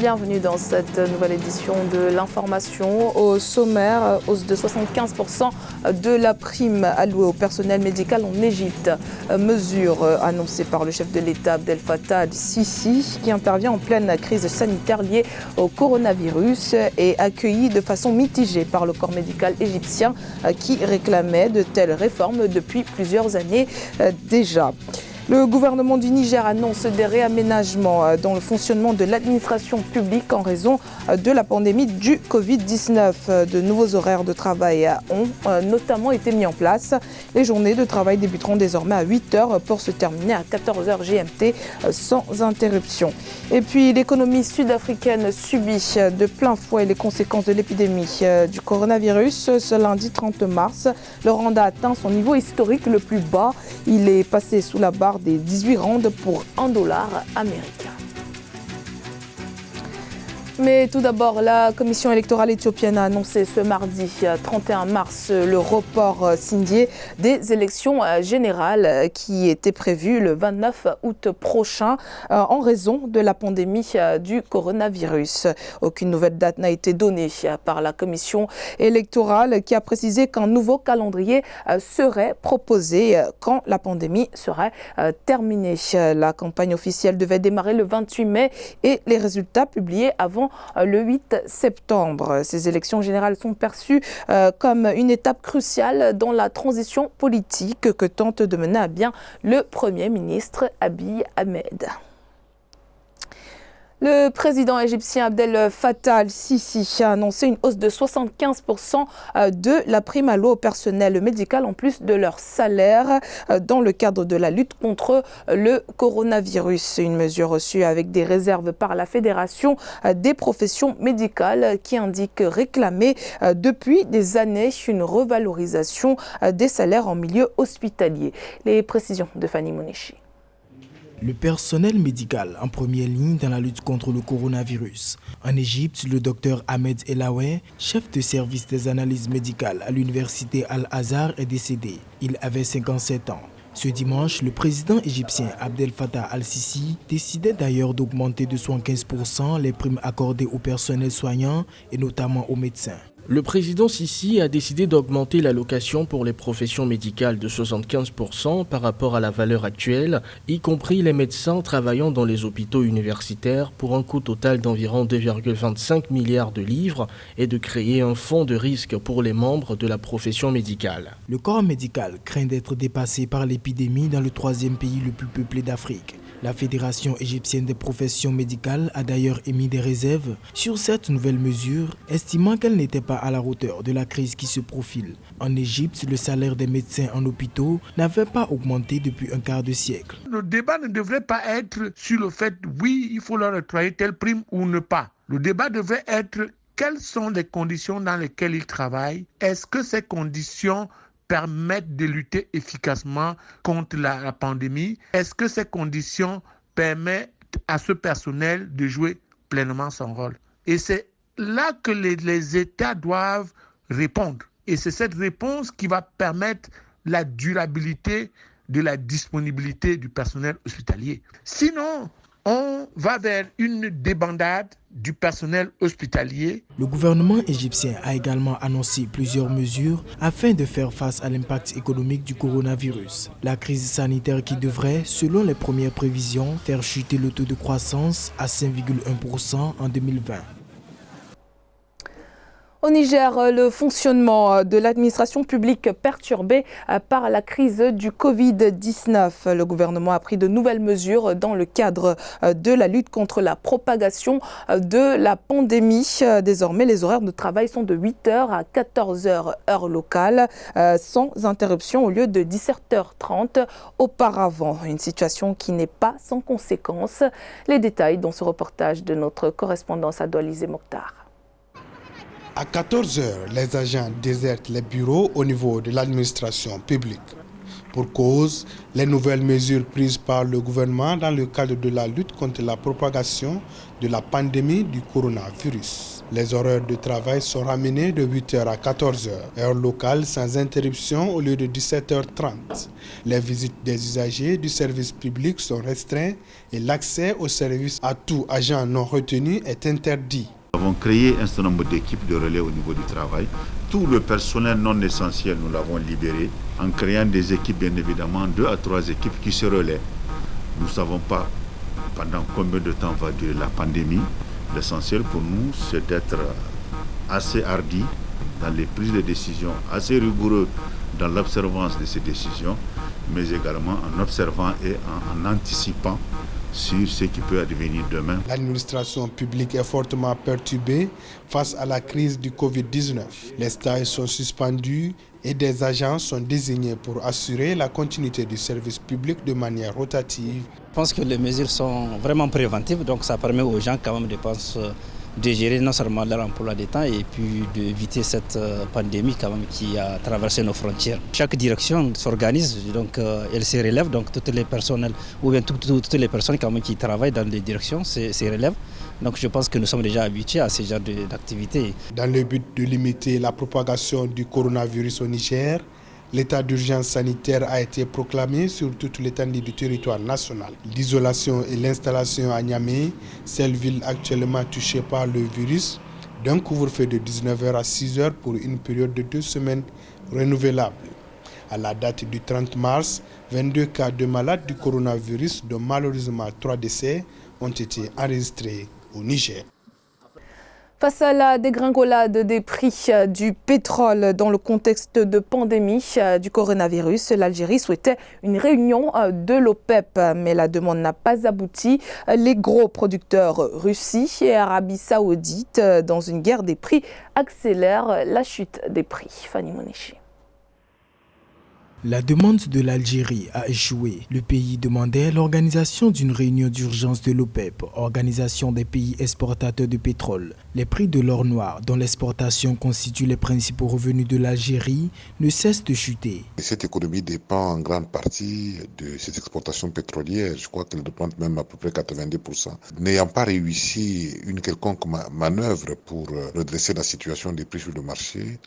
Bienvenue dans cette nouvelle édition de l'information. Au sommaire, hausse de 75% de la prime allouée au personnel médical en Égypte. Mesure annoncée par le chef de l'État Abdel Fattah al-Sisi qui intervient en pleine crise sanitaire liée au coronavirus et accueillie de façon mitigée par le corps médical égyptien qui réclamait de telles réformes depuis plusieurs années déjà. Le gouvernement du Niger annonce des réaménagements dans le fonctionnement de l'administration publique en raison de la pandémie du Covid-19. De nouveaux horaires de travail ont notamment été mis en place. Les journées de travail débuteront désormais à 8h pour se terminer à 14h GMT sans interruption. Et puis l'économie sud-africaine subit de plein fouet les conséquences de l'épidémie du coronavirus. Ce lundi 30 mars, le rand a atteint son niveau historique le plus bas. Il est passé sous la barre des 18 rands pour $1 américain. Mais tout d'abord, la commission électorale éthiopienne a annoncé ce mardi 31 mars le report signé des élections générales qui étaient prévues le 29 août prochain en raison de la pandémie du coronavirus. Aucune nouvelle date n'a été donnée par la commission électorale qui a précisé qu'un nouveau calendrier serait proposé quand la pandémie serait terminée. La campagne officielle devait démarrer le 28 mai et les résultats publiés avant le 8 septembre. Ces élections générales sont perçues comme une étape cruciale dans la transition politique que tente de mener à bien le Premier ministre Abiy Ahmed. Le président égyptien Abdel Fattah al-Sisi a annoncé une hausse de 75% de la prime allouée au personnel médical en plus de leur salaire dans le cadre de la lutte contre le coronavirus. Une mesure reçue avec des réserves par la Fédération des professions médicales qui indique réclamer depuis des années une revalorisation des salaires en milieu hospitalier. Les précisions de Fanny Mounechi. Le personnel médical en première ligne dans la lutte contre le coronavirus. En Égypte, le docteur Ahmed Elaoué, chef de service des analyses médicales à l'université Al-Azhar, est décédé. Il avait 57 ans. Ce dimanche, le président égyptien Abdel Fattah al-Sisi décidait d'ailleurs d'augmenter de 75% les primes accordées au personnel soignant et notamment aux médecins. Le président Sisi a décidé d'augmenter l'allocation pour les professions médicales de 75% par rapport à la valeur actuelle, y compris les médecins travaillant dans les hôpitaux universitaires pour un coût total d'environ 2,25 milliards de livres et de créer un fonds de risque pour les membres de la profession médicale. Le corps médical craint d'être dépassé par l'épidémie dans le troisième pays le plus peuplé d'Afrique. La Fédération égyptienne des professions médicales a d'ailleurs émis des réserves sur cette nouvelle mesure, estimant qu'elle n'était pas à la hauteur de la crise qui se profile. En Égypte, le salaire des médecins en hôpitaux n'avait pas augmenté depuis un quart de siècle. Le débat ne devrait pas être sur le fait, oui, il faut leur octroyer telle prime ou ne pas. Le débat devrait être quelles sont les conditions dans lesquelles ils travaillent. Est-ce que ces conditions permettent de lutter efficacement contre la pandémie? Est-ce que ces conditions permettent à ce personnel de jouer pleinement son rôle? Et c'est là que les États doivent répondre. Et c'est cette réponse qui va permettre la durabilité de la disponibilité du personnel hospitalier. Sinon, on va vers une débandade du personnel hospitalier. Le gouvernement égyptien a également annoncé plusieurs mesures afin de faire face à l'impact économique du coronavirus. La crise sanitaire qui devrait, selon les premières prévisions, faire chuter le taux de croissance à 5,1% en 2020. Au Niger, le fonctionnement de l'administration publique perturbé par la crise du Covid-19. Le gouvernement a pris de nouvelles mesures dans le cadre de la lutte contre la propagation de la pandémie. Désormais, les horaires de travail sont de 8h à 14h heure locale, sans interruption au lieu de 17h30 auparavant. Une situation qui n'est pas sans conséquences. Les détails dans ce reportage de notre correspondance à Doualizé Mokhtar. À 14 heures, les agents désertent les bureaux au niveau de l'administration publique. Pour cause, les nouvelles mesures prises par le gouvernement dans le cadre de la lutte contre la propagation de la pandémie du coronavirus. Les horaires de travail sont ramenés de 8h à 14h, heure locale sans interruption au lieu de 17h30. Les visites des usagers du service public sont restreintes et l'accès au service à tout agent non retenu est interdit. Nous avons créé un certain nombre d'équipes de relais au niveau du travail. Tout le personnel non essentiel, nous l'avons libéré en créant des équipes, bien évidemment, 2 à 3 équipes qui se relaient. Nous ne savons pas pendant combien de temps va durer la pandémie. L'essentiel pour nous, c'est d'être assez hardi dans les prises de décisions, assez rigoureux dans l'observance de ces décisions, mais également en observant et en anticipant sur ce qui peut advenir demain. L'administration publique est fortement perturbée face à la crise du Covid-19. Les stages sont suspendus et des agents sont désignés pour assurer la continuité du service public de manière rotative. Je pense que les mesures sont vraiment préventives, donc ça permet aux gens quand même de gérer non seulement leur emploi des temps et puis d'éviter cette pandémie quand même qui a traversé nos frontières. Chaque direction s'organise, donc elle se relève, donc toutes les personnels ou bien toutes les personnes quand même qui travaillent dans les directions se relèvent. Donc je pense que nous sommes déjà habitués à ce genre d'activités. Dans le but de limiter la propagation du coronavirus au Niger, l'état d'urgence sanitaire a été proclamé sur toute l'étendue du territoire national. L'isolation et l'installation à Niamey, seule ville actuellement touchée par le virus, d'un couvre-feu de 19h à 6h pour une période de 2 semaines renouvelable. À la date du 30 mars, 22 cas de malades du coronavirus, dont malheureusement 3 décès, ont été enregistrés au Niger. Face à la dégringolade des prix du pétrole dans le contexte de pandémie du coronavirus, l'Algérie souhaitait une réunion de l'OPEP, mais la demande n'a pas abouti. Les gros producteurs Russie et Arabie Saoudite, dans une guerre des prix, accélèrent la chute des prix. Fanny Monichi. La demande de l'Algérie a échoué. Le pays demandait l'organisation d'une réunion d'urgence de l'OPEP, organisation des pays exportateurs de pétrole. Les prix de l'or noir, dont l'exportation constitue les principaux revenus de l'Algérie, ne cessent de chuter. Cette économie dépend en grande partie de cette exportation pétrolière. Je crois qu'elle dépend même à peu près 90%. N'ayant pas réussi une quelconque manœuvre pour redresser la situation des prix sur le marché,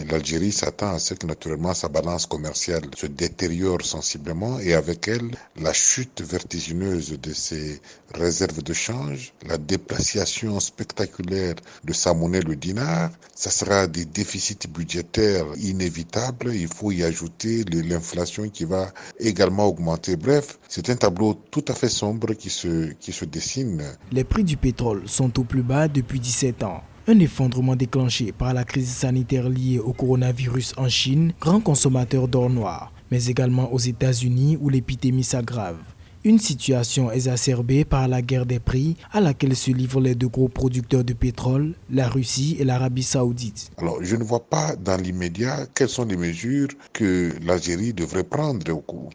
l'Algérie s'attend à ce que naturellement sa balance commerciale se détériore sensiblement et avec elle, la chute vertigineuse de ses réserves de change, la dépréciation spectaculaire de sa monnaie, le dinar, ça sera des déficits budgétaires inévitables. Il faut y ajouter l'inflation qui va également augmenter. Bref, c'est un tableau tout à fait sombre qui se dessine. Les prix du pétrole sont au plus bas depuis 17 ans. Un effondrement déclenché par la crise sanitaire liée au coronavirus en Chine, grand consommateur d'or noir, mais également aux États-Unis où l'épidémie s'aggrave. Une situation exacerbée par la guerre des prix à laquelle se livrent les 2 gros producteurs de pétrole, la Russie et l'Arabie Saoudite. Alors, je ne vois pas dans l'immédiat quelles sont les mesures que l'Algérie devrait prendre,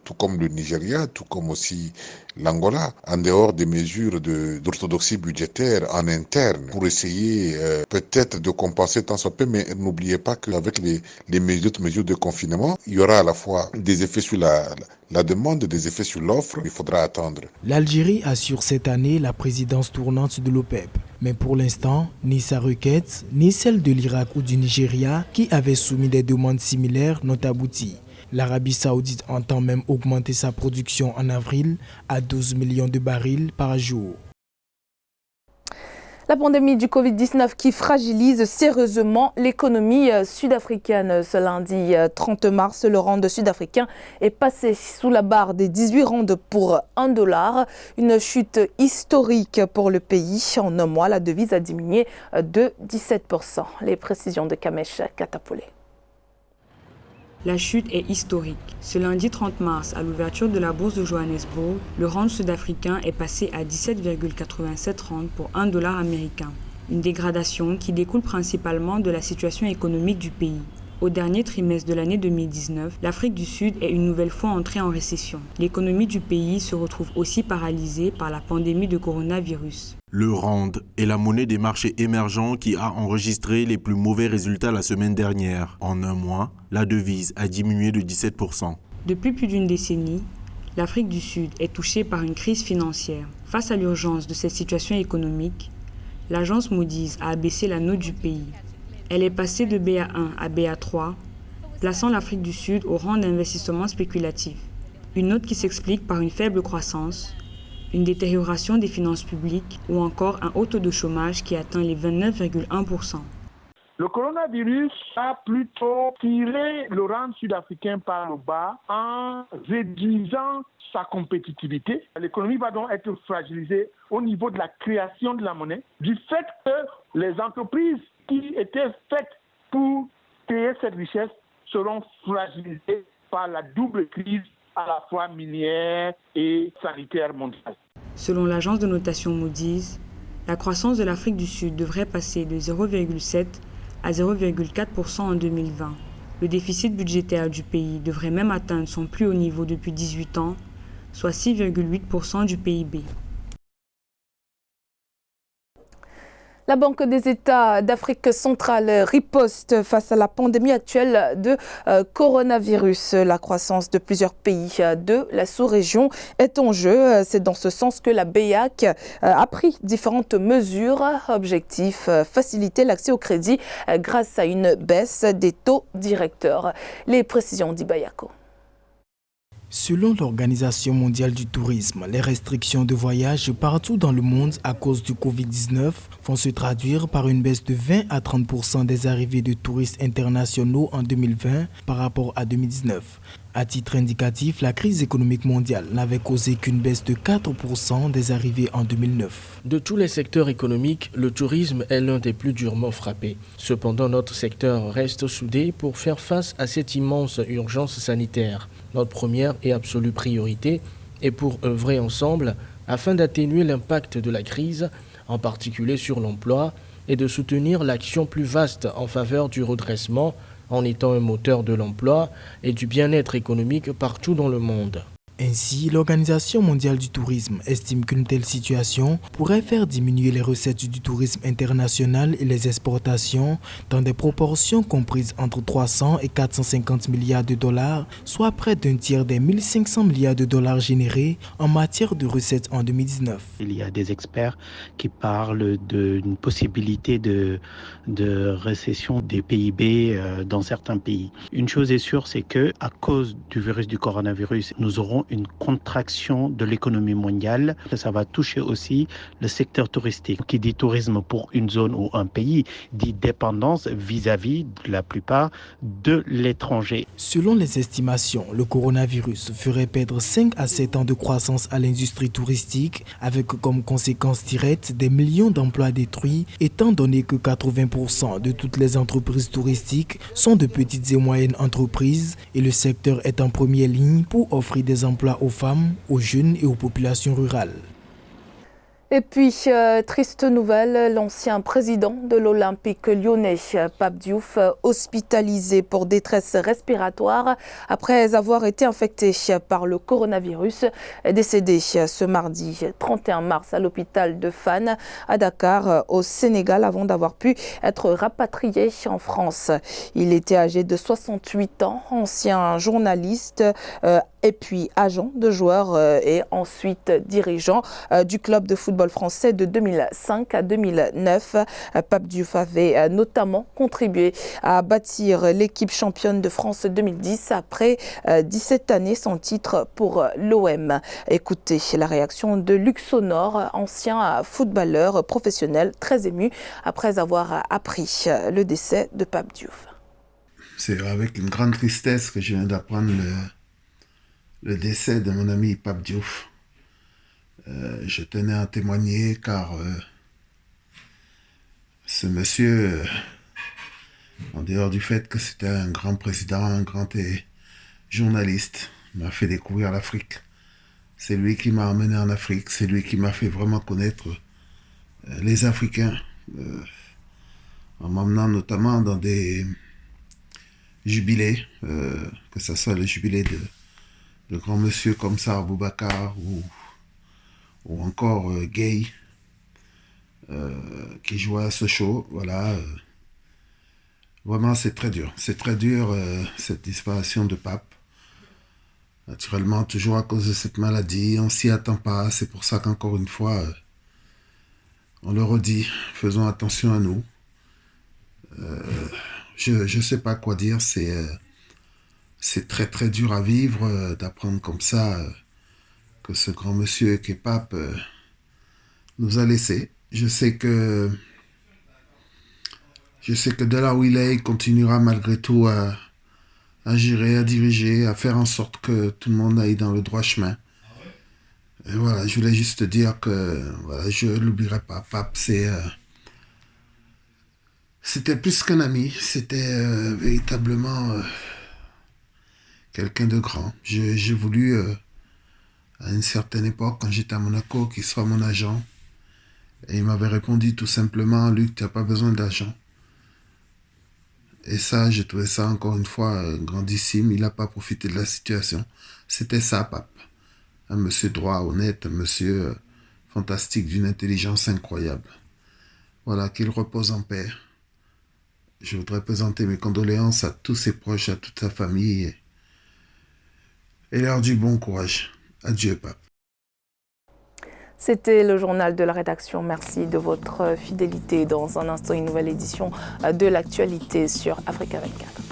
tout comme le Nigeria, tout comme aussi l'Angola, en dehors des mesures d'orthodoxie budgétaire en interne, pour essayer peut-être de compenser tant soit peu, mais n'oubliez pas qu'avec les autres mesures de confinement, il y aura à la fois des effets sur la demande, des effets sur l'offre. Il faudra attendre. L'Algérie assure cette année la présidence tournante de l'OPEP. Mais pour l'instant, ni sa requête, ni celle de l'Irak ou du Nigeria, qui avaient soumis des demandes similaires, n'ont abouti. L'Arabie Saoudite entend même augmenter sa production en avril à 12 millions de barils par jour. La pandémie du Covid-19 qui fragilise sérieusement l'économie sud-africaine. Ce lundi 30 mars, le rand sud-africain est passé sous la barre des 18 rands pour $1. Une chute historique pour le pays. En un mois, la devise a diminué de 17%. Les précisions de Kamesh Katapolé. La chute est historique. Ce lundi 30 mars, à l'ouverture de la bourse de Johannesburg, le rand sud-africain est passé à 17,87 rands pour $1 américain. Une dégradation qui découle principalement de la situation économique du pays. Au dernier trimestre de l'année 2019, l'Afrique du Sud est une nouvelle fois entrée en récession. L'économie du pays se retrouve aussi paralysée par la pandémie de coronavirus. Le rand est la monnaie des marchés émergents qui a enregistré les plus mauvais résultats la semaine dernière. En un mois, la devise a diminué de 17%. Depuis plus d'une décennie, l'Afrique du Sud est touchée par une crise financière. Face à l'urgence de cette situation économique, l'agence Moody's a abaissé la note du pays. Elle est passée de BA1 à BA3, plaçant l'Afrique du Sud au rang d'investissement spéculatif. Une note qui s'explique par une faible croissance, une détérioration des finances publiques ou encore un haut taux de chômage qui atteint les 29,1%. Le coronavirus a plutôt tiré le rang sud-africain par le bas en réduisant sa compétitivité. L'économie va donc être fragilisée au niveau de la création de la monnaie, du fait que les entreprises qui étaient faites pour créer cette richesse seront fragilisées par la double crise à la fois minière et sanitaire mondiale. Selon l'agence de notation Moody's, la croissance de l'Afrique du Sud devrait passer de 0,7 à 0,4% en 2020. Le déficit budgétaire du pays devrait même atteindre son plus haut niveau depuis 18 ans, soit 6,8% du PIB. La Banque des États d'Afrique centrale riposte face à la pandémie actuelle de coronavirus. La croissance de plusieurs pays de la sous-région est en jeu. C'est dans ce sens que la BEAC a pris différentes mesures. Objectif, faciliter l'accès au crédit grâce à une baisse des taux directeurs. Les précisions d'Ibayako. Selon l'Organisation mondiale du tourisme, les restrictions de voyage partout dans le monde à cause du Covid-19 vont se traduire par une baisse de 20 à 30% des arrivées de touristes internationaux en 2020 par rapport à 2019. À titre indicatif, la crise économique mondiale n'avait causé qu'une baisse de 4% des arrivées en 2009. De tous les secteurs économiques, le tourisme est l'un des plus durement frappés. Cependant, notre secteur reste soudé pour faire face à cette immense urgence sanitaire. Notre première et absolue priorité est pour œuvrer ensemble afin d'atténuer l'impact de la crise, en particulier sur l'emploi, et de soutenir l'action plus vaste en faveur du redressement en étant un moteur de l'emploi et du bien-être économique partout dans le monde. Ainsi, l'Organisation mondiale du tourisme estime qu'une telle situation pourrait faire diminuer les recettes du tourisme international et les exportations dans des proportions comprises entre 300 et 450 milliards de dollars, soit près d'un tiers des 1500 milliards de dollars générés en matière de recettes en 2019. Il y a des experts qui parlent d'une possibilité de récession des PIB dans certains pays. Une chose est sûre, c'est que à cause du virus du coronavirus, nous aurons une contraction de l'économie mondiale. Ça va toucher aussi le secteur touristique. Qui dit tourisme pour une zone ou un pays, dit dépendance vis-à-vis de la plupart de l'étranger. Selon les estimations, le coronavirus ferait perdre 5 à 7 ans de croissance à l'industrie touristique, avec comme conséquence directe des millions d'emplois détruits, étant donné que 80% de toutes les entreprises touristiques sont de petites et moyennes entreprises et le secteur est en première ligne pour offrir des emplois aux femmes, aux jeunes et aux populations rurales. Et puis, triste nouvelle, l'ancien président de l'Olympique lyonnais, Pape Diouf, hospitalisé pour détresse respiratoire après avoir été infecté par le coronavirus, est décédé ce mardi 31 mars à l'hôpital de Fann à Dakar, au Sénégal, avant d'avoir pu être rapatrié en France. Il était âgé de 68 ans, ancien journaliste et puis agent de joueur et ensuite dirigeant du club de football français de 2005 à 2009. Pape Diouf avait notamment contribué à bâtir l'équipe championne de France 2010 après 17 années sans titre pour l'OM. Écoutez la réaction de Luc Sonor, ancien footballeur professionnel, très ému après avoir appris le décès de Pape Diouf. C'est avec une grande tristesse que je viens d'apprendre le décès de mon ami Pape Diouf. Je tenais à témoigner car ce monsieur, en dehors du fait que c'était un grand président, un grand journaliste, m'a fait découvrir l'Afrique. C'est lui qui m'a emmené en Afrique, c'est lui qui m'a fait vraiment connaître les Africains, en m'emmenant notamment dans des jubilés, que ce soit le jubilé de grands monsieur comme ça, Boubacar ou encore Gay, qui jouait à ce show. Voilà. Vraiment, c'est très dur. C'est très dur, cette disparition de Pape. Naturellement, toujours à cause de cette maladie, on s'y attend pas. C'est pour ça qu'encore une fois, On le redit, faisons attention à nous. Je ne sais pas quoi dire, c'est très très dur à vivre d'apprendre comme ça que ce grand monsieur qui est pape nous a laissés. Je sais que de là où il est, il continuera malgré tout à gérer, à diriger, à faire en sorte que tout le monde aille dans le droit chemin. Et voilà, je voulais juste dire que voilà, je ne l'oublierai pas. Pape, c'était plus qu'un ami, c'était véritablement quelqu'un de grand. J'ai voulu, à une certaine époque, quand j'étais à Monaco, qu'il soit mon agent. Et il m'avait répondu tout simplement, Luc, tu n'as pas besoin d'agent. Et ça, j'ai trouvé ça encore une fois grandissime. Il n'a pas profité de la situation. C'était ça, Pape. Un monsieur droit, honnête, un monsieur fantastique, d'une intelligence incroyable. Voilà, qu'il repose en paix. Je voudrais présenter mes condoléances à tous ses proches, à toute sa famille. Et leur du bon courage. Adieu, Pape. C'était le journal de la rédaction. Merci de votre fidélité. Dans un instant, une nouvelle édition de l'actualité sur Africa 24.